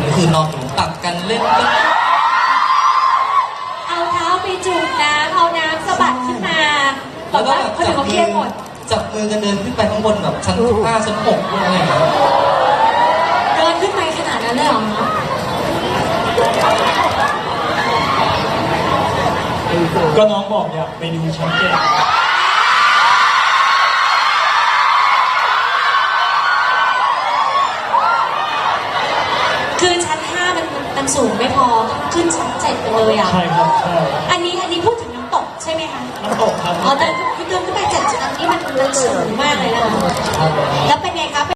คนก็คือนอนหนุนตักกันเล่นกันเอาเท้าไปจุ่มน้ำเอาน้ำสะบัดขึ้นมาแบบว่าคนอื่นเขาเครียดหมดจับมือกันเดินขึ้นไปข้างบนแบบชั้น5 ชั้น 6อะไรอย่างเงี้ยเดินขึ้นไปขนาดนั้นเลยเหรอก็น้องบอกอยากไปดูชั้น7คือชั้น5มันสูงไม่พอขึ้นชั้น7เลยอ่ะใช่ครับใช่อันนี้พูดถึงน้ำตกใช่ไหมคะน้ำตกครับอ๋อแต่คือเดินขึ้นไป7ชั้นนี่มันสูงมากเลยนะคะแล้วเป็นไงคะ